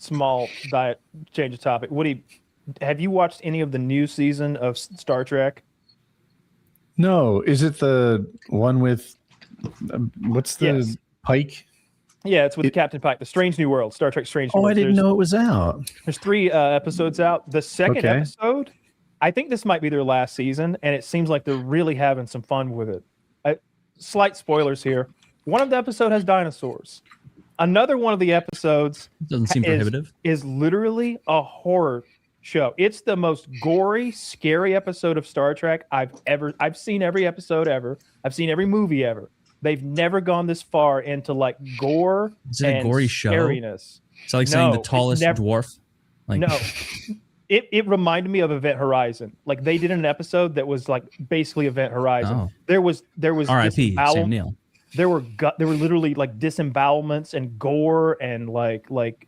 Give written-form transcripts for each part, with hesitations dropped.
small change of topic. Woody, have you watched any of the new season of Star Trek? No, is it the one with what's the Pike? Yeah, it's with Captain Pike, the Strange New World, Star Trek Strange New World. I didn't know it was out. There's 3 episodes out. The second episode, I think this might be their last season, and it seems like they're really having some fun with it. Slight spoilers here. One of the episodes has dinosaurs. Another one of the episodes doesn't seem prohibitive. Is literally a horror show. It's the most gory, scary episode of Star Trek I've seen. Every episode ever. I've seen every movie ever. They've never gone this far into like gore and a gory scariness. It's like saying the tallest dwarf. Like... No, it reminded me of Event Horizon. Like they did an episode that was like basically Event Horizon. Oh. There was R.I.P. Sam Neill. There were literally like disembowelments and gore and like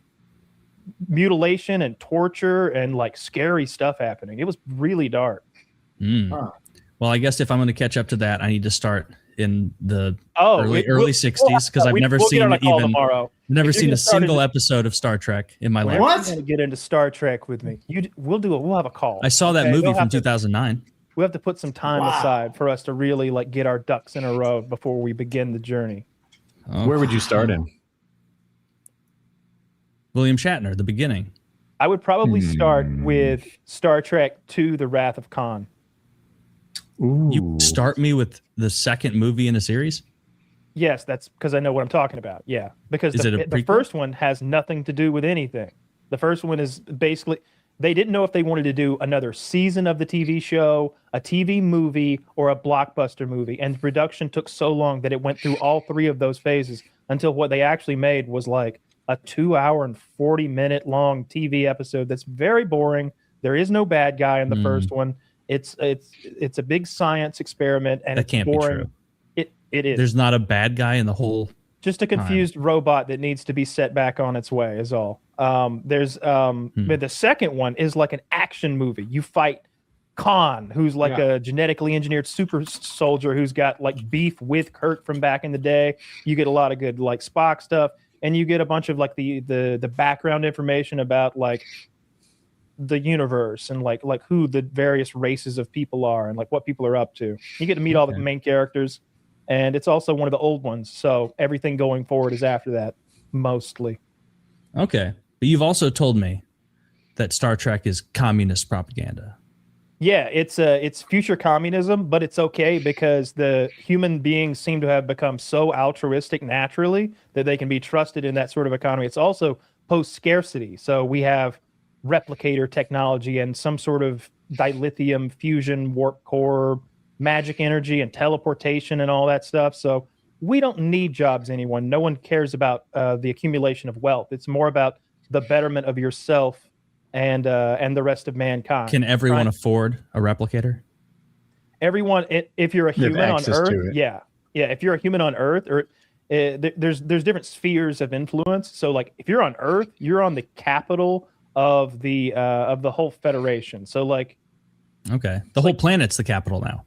mutilation and torture and like scary stuff happening. It was really dark. Well, I guess if I'm going to catch up to that, I need to start in the early 60s because I've never seen a single episode of Star Trek in my life. What? You're gonna get into Star Trek with me? We'll have a call. I saw that movie from 2009. We have to put some time aside for us to really like get our ducks in a row before we begin the journey. Oh. Where would you start in? William Shatner, the beginning. I would probably start with Star Trek II: The Wrath of Khan. Ooh. You start me with the second movie in a series? Yes, that's because I know what I'm talking about. Yeah, because the first one has nothing to do with anything. The first one is basically, they didn't know if they wanted to do another season of the TV show, a TV movie, or a blockbuster movie. And production took so long that it went through all 3 of those phases until what they actually made was like a 2-hour and 40-minute long TV episode that's very boring. There is no bad guy in the first one. It's a big science experiment, and that can't boring. Be true. It is. There's not a bad guy in the whole. Just a confused robot that needs to be set back on its way is all. But the second one is like an action movie. You fight Khan, who's like a genetically engineered super soldier who's got like beef with Kirk from back in the day. You get a lot of good like Spock stuff, and you get a bunch of like the background information about like the universe and like who the various races of people are and like what people are up to. You get to meet all the main characters, and it's also one of the old ones, so everything going forward is after that mostly. Okay, but you've also told me that Star Trek is communist propaganda. Yeah, it's future communism, but it's okay because the human beings seem to have become so altruistic naturally that they can be trusted in that sort of economy. It's also post-scarcity, so we have replicator technology and some sort of dilithium fusion warp core, magic energy and teleportation and all that stuff. So we don't need jobs anyone. No one cares about the accumulation of wealth. It's more about the betterment of yourself and the rest of mankind. Can everyone afford a replicator? Everyone, if you're a human on Earth, yeah. If you're a human on Earth, or there's different spheres of influence. So like if you're on Earth, you're on the capital of the whole Federation. So like, okay, the whole planet's the capital now.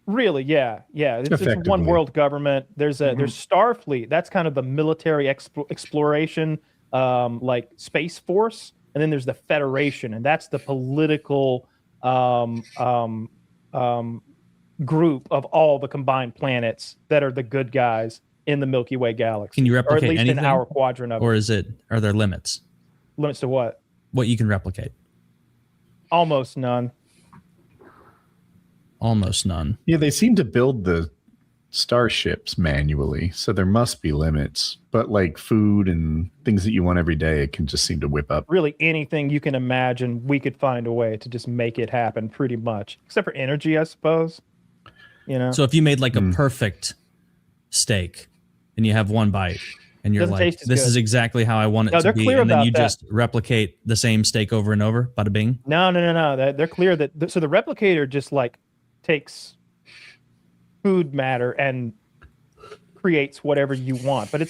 Really, yeah. It's one world government. There's Starfleet. That's kind of the military exploration, like Space Force, and then there's the Federation, and that's the political group of all the combined planets that are the good guys in the Milky Way galaxy. Can you replicate or at least anything? in our quadrant of or it. Are there limits? Limits to what? What you can replicate? Almost none. Almost none. Yeah, they seem to build the starships manually, so there must be limits. But like food and things that you want every day, it can just seem to whip up. Really, anything you can imagine, we could find a way to just make it happen pretty much. Except for energy, I suppose. You know? So if you made like a perfect steak and you have one bite and you're like, this is exactly how I want it to be, and then you just replicate the same steak over and over, bada bing? No. They're clear that, so the replicator just like takes food matter and creates whatever you want, but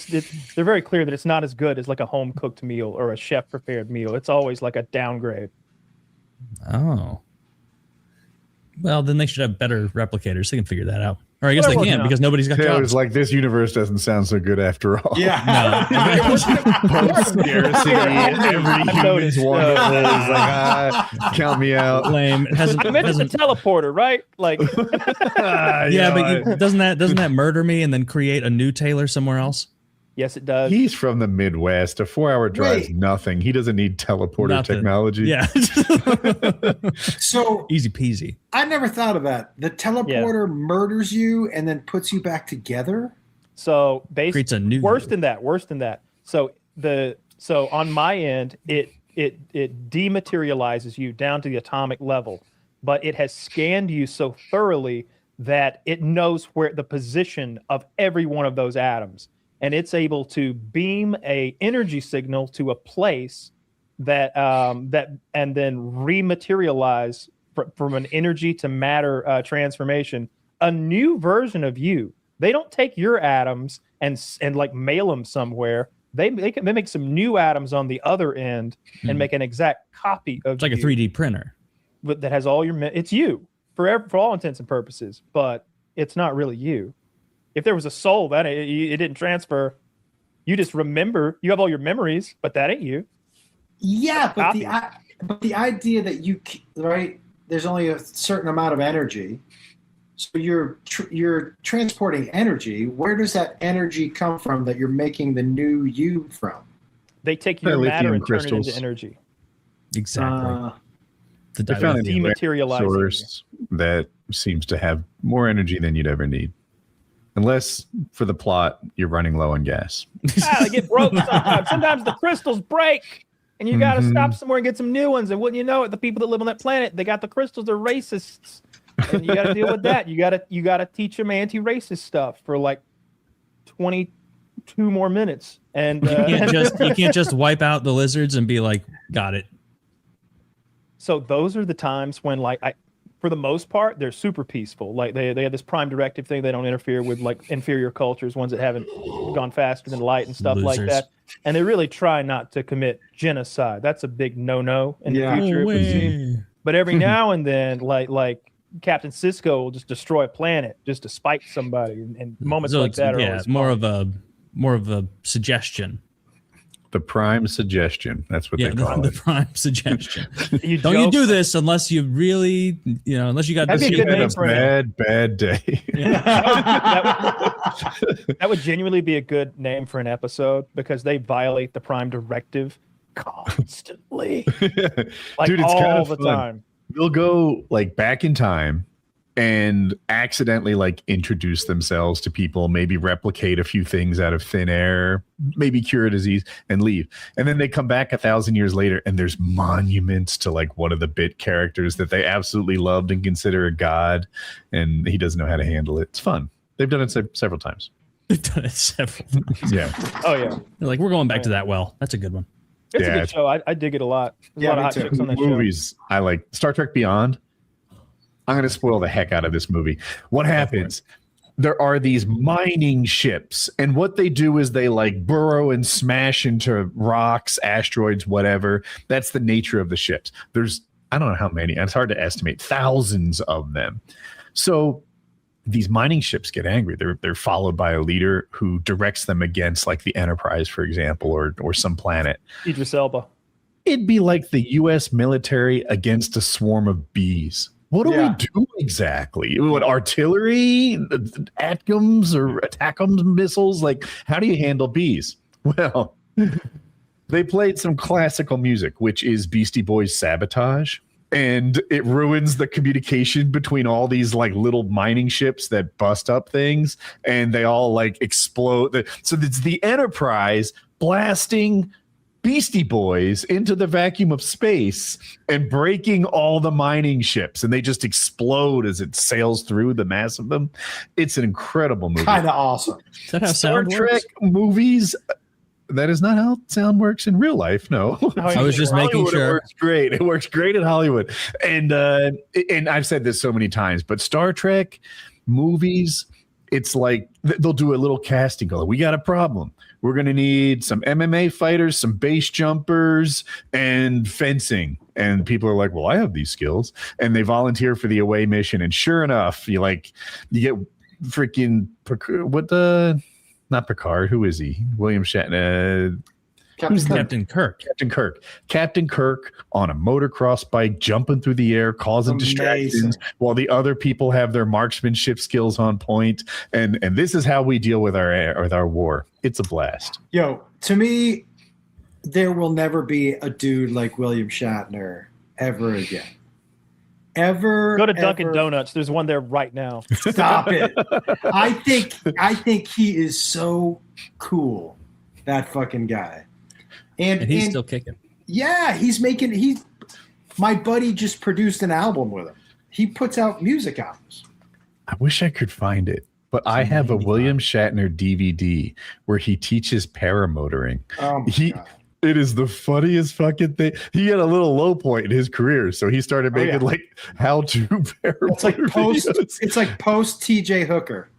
they're very clear that it's not as good as like a home cooked meal or a chef prepared meal. It's always like a downgrade. Oh, well, then they should have better replicators. They can figure that out. Or I guess they can't because nobody's got It jobs. was like, this universe doesn't sound so good after all. Yeah. Post-scarcity, every human's wonderful. It's like, count me out. Lame. It hasn't, I meant it's a teleporter, right? Like, but doesn't that murder me and then create a new Taylor somewhere else? Yes, it does. He's from the Midwest. A 4-hour drive is nothing. He doesn't need teleporter technology. Yeah. So easy peasy. I never thought of that. The teleporter murders you and then puts you back together. So creates a new worse than that. So on my end, it dematerializes you down to the atomic level, but it has scanned you so thoroughly that it knows where the position of every one of those atoms. And it's able to beam a energy signal to a place that and then rematerialize from an energy to matter transformation, a new version of you. They don't take your atoms and like mail them somewhere. They make some new atoms on the other end and make an exact copy of. It's like a 3D printer, but that has all your. It's you for all intents and purposes, but it's not really you. If there was a soul, that it didn't transfer. You just remember. You have all your memories, but that ain't you. Yeah, but the idea that there's only a certain amount of energy, so you're transporting energy. Where does that energy come from that you're making the new you from? They take your matter and turn it into energy. Exactly. They found a dematerializing source that seems to have more energy than you'd ever need. Unless, for the plot, you're running low on gas. They get broke sometimes. Sometimes the crystals break, and you got to stop somewhere and get some new ones. And wouldn't you know it, the people that live on that planet, they got the crystals. They're racists, and you got to deal with that. You got to teach them anti-racist stuff for like 22 more minutes. And you can't just wipe out the lizards and be like, got it. So those are the times when, like, for the most part, they're super peaceful. Like they have this prime directive thing. They don't interfere with like inferior cultures, ones that haven't gone faster than light and stuff like that. And they really try not to commit genocide. That's a big no-no in the future. It would seem. But every now and then, like Captain Sisko will just destroy a planet just to spite somebody. And moments like that are more of a suggestion. The prime suggestion. That's what they call it. The prime suggestion. You do this unless you really, unless you got this. That'd be a good bad day. That would genuinely be a good name for an episode because they violate the prime directive constantly. Like, dude, it's all kind of the time. They'll go like back in time and accidentally like introduce themselves to people, maybe replicate a few things out of thin air, maybe cure a disease and leave. And then they come back 1,000 years later and there's monuments to like one of the bit characters that they absolutely loved and consider a god. And he doesn't know how to handle it. It's fun. They've done it several times. They've done it several times. Yeah. Oh yeah. They're like, we're going back to that well. That's a good one. It's a good show. I dig it a lot. There's a lot of hot chicks on that movies, show. I like Star Trek Beyond. I'm going to spoil the heck out of this movie. What happens? There are these mining ships, and what they do is they like burrow and smash into rocks, asteroids, whatever. That's the nature of the ships. There's, I don't know how many, and it's hard to estimate, thousands of them. So these mining ships get angry. They're followed by a leader who directs them against like the Enterprise, for example, or some planet. Idris Elba. It'd be like the U.S. military against a swarm of bees. What do we do exactly? What, artillery, ATACMS or ATACMS missiles? Like, how do you handle bees? Well, they played some classical music, which is Beastie Boys' Sabotage. And it ruins the communication between all these like little mining ships that bust up things. And they all like explode. So it's the Enterprise blasting Beastie Boys into the vacuum of space and breaking all the mining ships, and they just explode as it sails through the mass of them. It's an incredible movie. Kind of awesome. Is that how Star sound Trek works? That is not how sound works in real life. No, I was just making sure. It works great. It works great in Hollywood, and I've said this so many times, but Star Trek movies, it's like they'll do a little casting call. We got a problem. We're going to need some MMA fighters, some base jumpers, and fencing. And people are like, well, I have these skills. And they volunteer for the away mission. And sure enough, you get freaking not Picard. Who is he? William Shatner. Captain Kirk. Captain Kirk on a motocross bike, jumping through the air, causing distractions, while the other people have their marksmanship skills on point. And this is how we deal with our war. It's a blast. Yo, to me, there will never be a dude like William Shatner ever again. Go to Dunkin' Donuts. There's one there right now. Stop it. I think he is so cool. That fucking guy. And he's still kicking. Yeah, my buddy just produced an album with him. He puts out music albums. I wish I could find it, but I have a William Shatner DVD where he teaches paramotoring. Oh my God. It is the funniest fucking thing. He had a little low point in his career, so he started making like how to paramotor. It's like post TJ Hooker.